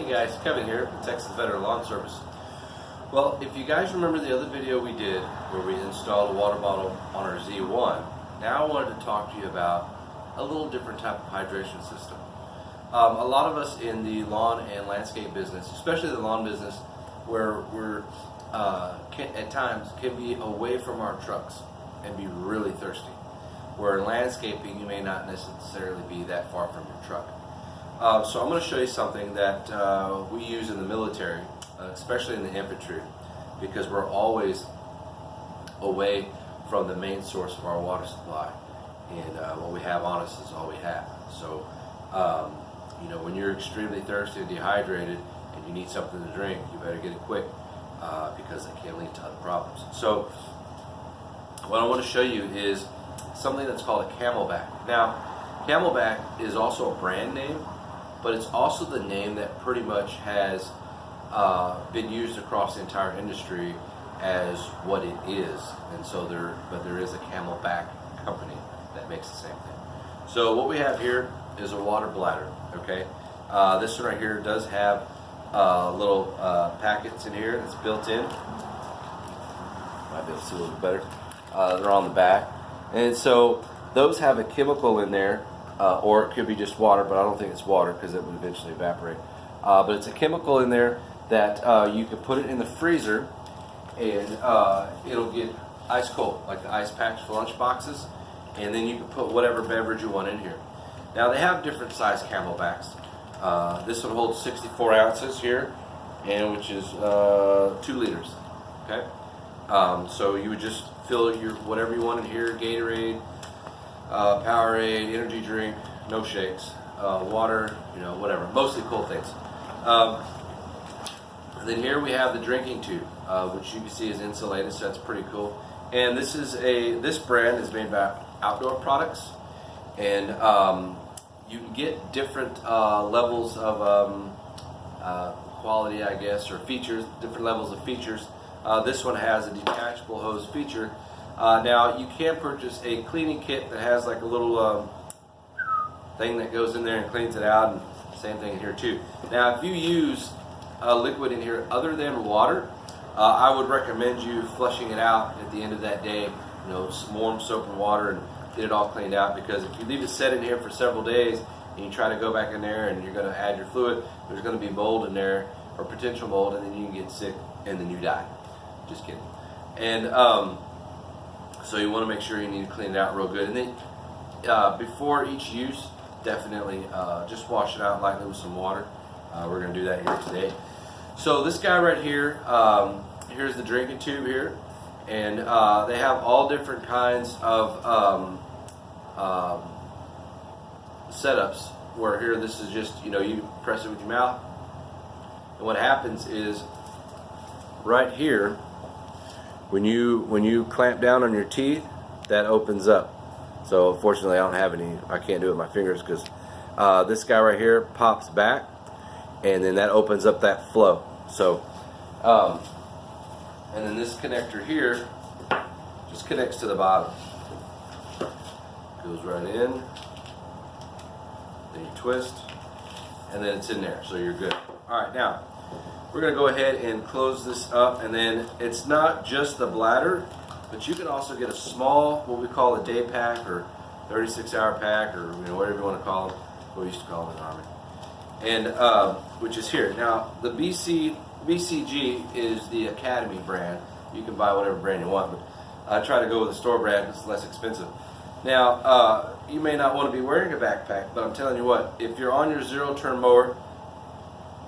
Hey guys, Kevin here with Texas Veteran Lawn Service. Well, if you guys remember the other video we did where we installed a water bottle on our Z1, now I wanted to talk to you about a little different type of hydration system. A lot of us in the lawn and landscape business, especially the lawn business, where we're at times can be away from our trucks and be really thirsty. Where in landscaping you may not necessarily be that far from your truck. So I'm going to show you something that we use in the military, especially in the infantry, because we're always away from the main source of our water supply, and what we have on us is all we have. So, you know, when you're extremely thirsty and dehydrated and you need something to drink, you better get it quick because it can lead to other problems. So, what I want to show you is something that's called a Camelback. Now, Camelback is also a brand name, but it's also the name that pretty much has been used across the entire industry as what it is. And so there is a Camelback company that makes the same thing. So what we have here is a water bladder. Okay, this one right here does have little packets in here that's built in. Might be able to see a little bit better. They're on the back, and so those have a chemical in there. Or it could be just water, but I don't think it's water because it would eventually evaporate. But it's a chemical in there that you can put it in the freezer and it'll get ice cold, like the ice packs for lunch boxes, and then you can put whatever beverage you want in here. Now they have different size Camelbacks. This one holds 64 ounces here, and which is 2 liters. Okay, so you would just fill your whatever you want in here: Gatorade, Powerade, energy drink, no shakes, water, you know, whatever, mostly cold things. Then here we have the drinking tube, which you can see is insulated, so that's pretty cool. And this brand is made by Outdoor Products, and you can get different levels of quality, I guess, or features, different levels of features. This one has a detachable hose feature. Now you can purchase a cleaning kit that has like a little thing that goes in there and cleans it out, and same thing here too. Now if you use a liquid in here other than water, I would recommend you flushing it out at the end of that day, you know, some warm soap and water, and get it all cleaned out, because if you leave it set in here for several days and you try to go back in there and you're going to add your fluid, there's going to be mold in there, or potential mold, and then you can get sick and then you die. Just kidding. And so you want to make sure you need to clean it out real good. And then before each use, definitely just wash it out lightly with some water. We're going to do that here today. So this guy right here, here's the drinking tube here. And they have all different kinds of setups, where here this is just, you know, you press it with your mouth. And what happens is right here, when you clamp down on your teeth, that opens up. So unfortunately I don't have any, I can't do it with my fingers, because this guy right here pops back, and then that opens up that flow. So and then this connector here just connects to the bottom, goes right in, then you twist, and then it's in there, so you're good. Alright, now we're going to go ahead and close this up, and then it's not just the bladder, but you can also get a small, what we call a day pack, or 36-hour pack, or you know, whatever you want to call them. We used to call them in the Army. And which is here. Now the BCG is the Academy brand. You can buy whatever brand you want, but I try to go with a store brand because it's less expensive. Now you may not want to be wearing a backpack, but I'm telling you what, if you're on your zero-turn mower,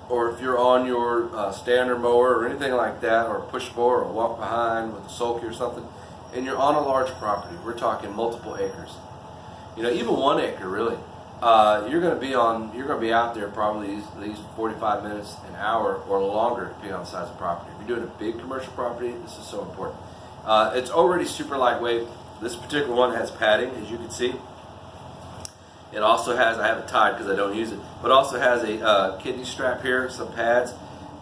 or if you're on your standard mower or anything like that, or a push mower, or walk behind with a sulky or something, and you're on a large property, we're talking multiple acres, you know, even 1 acre really, you're going to be out there probably at least 45 minutes, an hour, or longer, depending on the size of the property. If you're doing a big commercial property, this is so important. It's already super lightweight. This particular one has padding, as you can see. It also has, I have it tied because I don't use it, but also has a kidney strap here, some pads,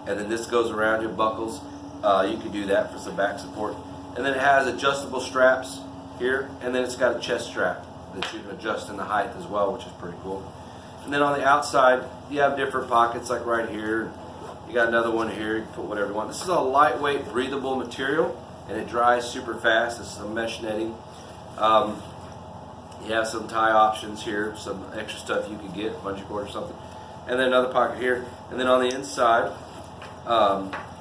and then this goes around your buckles. You can do that for some back support. And then it has adjustable straps here, and then it's got a chest strap that you can adjust in the height as well, which is pretty cool. And then on the outside, you have different pockets, like right here. You got another one here. You can put whatever you want. This is a lightweight, breathable material, and it dries super fast. This is a mesh netting. You have some tie options here, some extra stuff you could get, bungee cord or something. And then another pocket here. And then on the inside,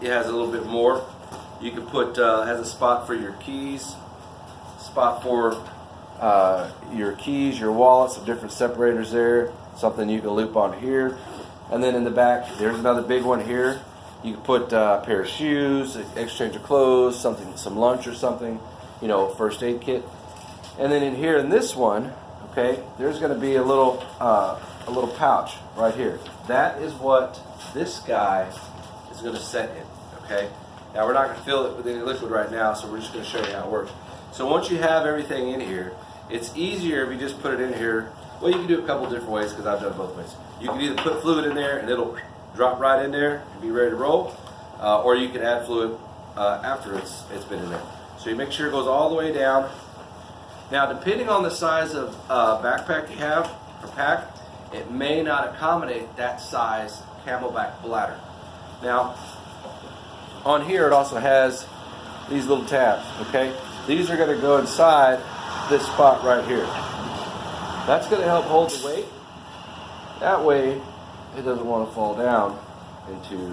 it has a little bit more. You can put, has a spot for your keys, spot for your keys, your wallet, some different separators there, something you can loop on here. And then in the back, there's another big one here. You can put a pair of shoes, exchange of clothes, something, some lunch or something, you know, first aid kit. And then in here in this one, okay, there's going to be a little pouch right here. That is what this guy is going to set in. Okay. Now we're not going to fill it with any liquid right now, so we're just going to show you how it works. So once you have everything in here, it's easier if you just put it in here. Well, you can do it a couple different ways because I've done it both ways. You can either put fluid in there and it'll drop right in there and be ready to roll, or you can add fluid after it's been in there. So you make sure it goes all the way down. Now, depending on the size of backpack you have or pack, it may not accommodate that size camelback bladder. Now, on here it also has these little tabs, okay? These are going to go inside this spot right here. That's going to help hold the weight. That way it doesn't want to fall down into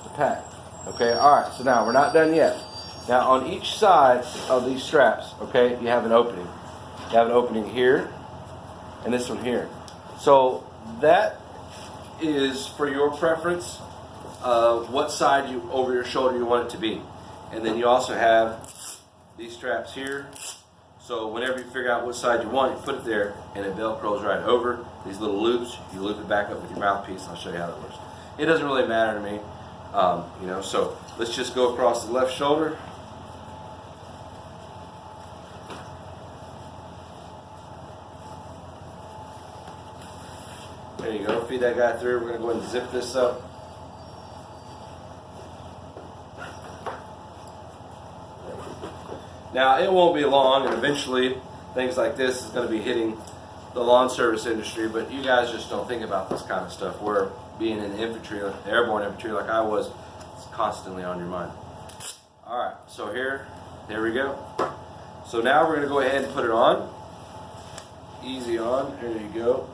the pack. Okay, alright, so now we're not done yet. Now on each side of these straps, okay, you have an opening. You have an opening here and this one here. So that is for your preference, what side you over your shoulder you want it to be. And then you also have these straps here. So whenever you figure out what side you want, you put it there and it velcros right over. These little loops, you loop it back up with your mouthpiece. I'll show you how that works. It doesn't really matter to me, you know. So let's just go across the left shoulder. There you go. Feed that guy through. We're going to go ahead and zip this up. Now, it won't be long, and eventually things like this is going to be hitting the lawn service industry, but you guys just don't think about this kind of stuff. Where being in the infantry, the airborne infantry like I was, it's constantly on your mind. Alright, so there we go. So now we're going to go ahead and put it on. Easy on. There you go.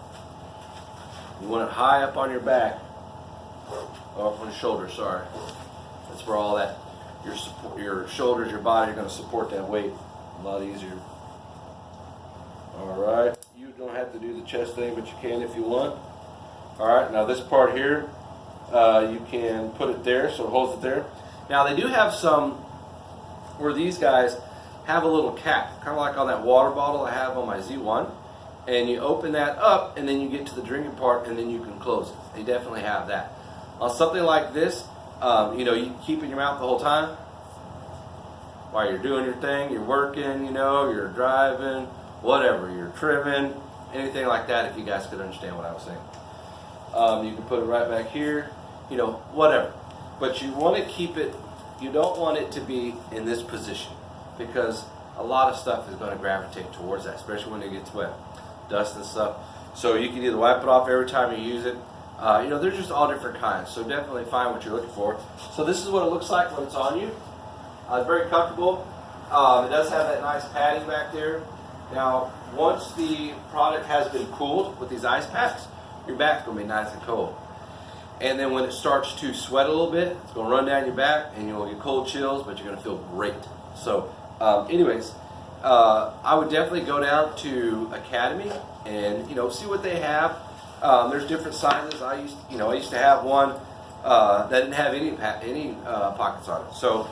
You want it high up on your back. Oh, up on your shoulder, sorry. That's where all that, your shoulders, your body are going to support that weight a lot easier. Alright, you don't have to do the chest thing, but you can if you want. Alright, now this part here, you can put it there so it holds it there. Now they do have some where these guys have a little cap, kind of like on that water bottle I have on my Z1. And you open that up and then you get to the drinking part and then you can close it. They definitely have that. On something like this, you know, you can keep it in your mouth the whole time while you're doing your thing, you're working, you know, you're driving, whatever, you're trimming, anything like that, if you guys could understand what I was saying. You can put it right back here, you know, whatever. But you want to keep it, you don't want it to be in this position because a lot of stuff is going to gravitate towards that, especially when it gets wet, dust and stuff. So you can either wipe it off every time you use it. You know, they're just all different kinds, so definitely find what you're looking for. So this is what it looks like when it's on you. It's very comfortable. It does have that nice padding back there. Now, once the product has been cooled with these ice packs, your back's going to be nice and cold. And then when it starts to sweat a little bit, it's going to run down your back, and you'll get cold chills, but you're going to feel great. So, anyways, I would definitely go down to Academy and, you know, see what they have. There's different sizes. I used to have one that didn't have any pockets on it. So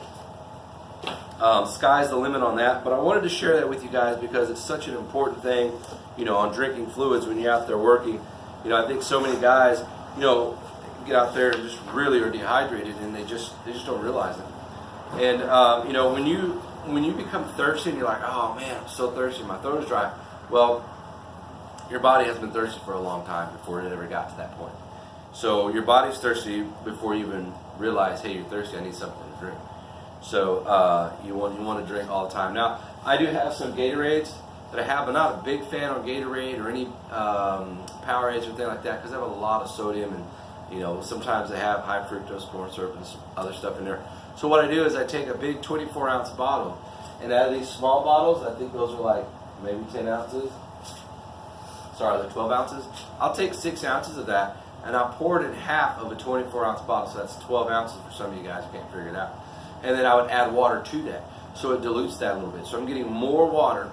sky's the limit on that. But I wanted to share that with you guys because it's such an important thing, you know, on drinking fluids when you're out there working. You know, I think so many guys, you know, get out there and just really are dehydrated and they just don't realize it. And you know, when you become thirsty and you're like, oh man, I'm so thirsty, my throat is dry. Well, your body has been thirsty for a long time before it ever got to that point. So your body's thirsty before you even realize, hey, you're thirsty, I need something to drink. So you want to drink all the time. Now, I do have some Gatorades that I have. I'm not a big fan on Gatorade or any Powerade or anything like that because they have a lot of sodium, and you know, sometimes they have high fructose corn syrup and some other stuff in there. So what I do is I take a big 24-ounce bottle, and out of these small bottles, I think those are like maybe 10 ounces. Sorry, they're 12 ounces. I'll take 6 ounces of that, and I'll pour it in half of a 24-ounce bottle. So that's 12 ounces for some of you guys who can't figure it out. And then I would add water to that, so it dilutes that a little bit. So I'm getting more water,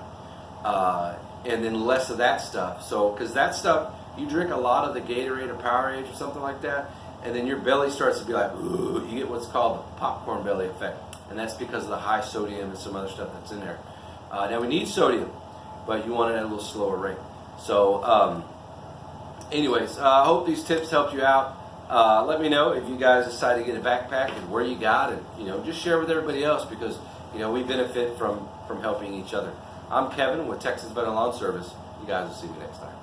and then less of that stuff. So, because that stuff, you drink a lot of the Gatorade or Powerade or something like that, and then your belly starts to be like, ooh, you get what's called the popcorn belly effect. And that's because of the high sodium and some other stuff that's in there. Now we need sodium, but you want it at a little slower rate. So anyways, I hope these tips helped you out. Let me know if you guys decide to get a backpack and where you got it. You know, just share with everybody else because, you know, we benefit from helping each other. I'm Kevin with Texas Better Lawn Service. You guys will see me next time.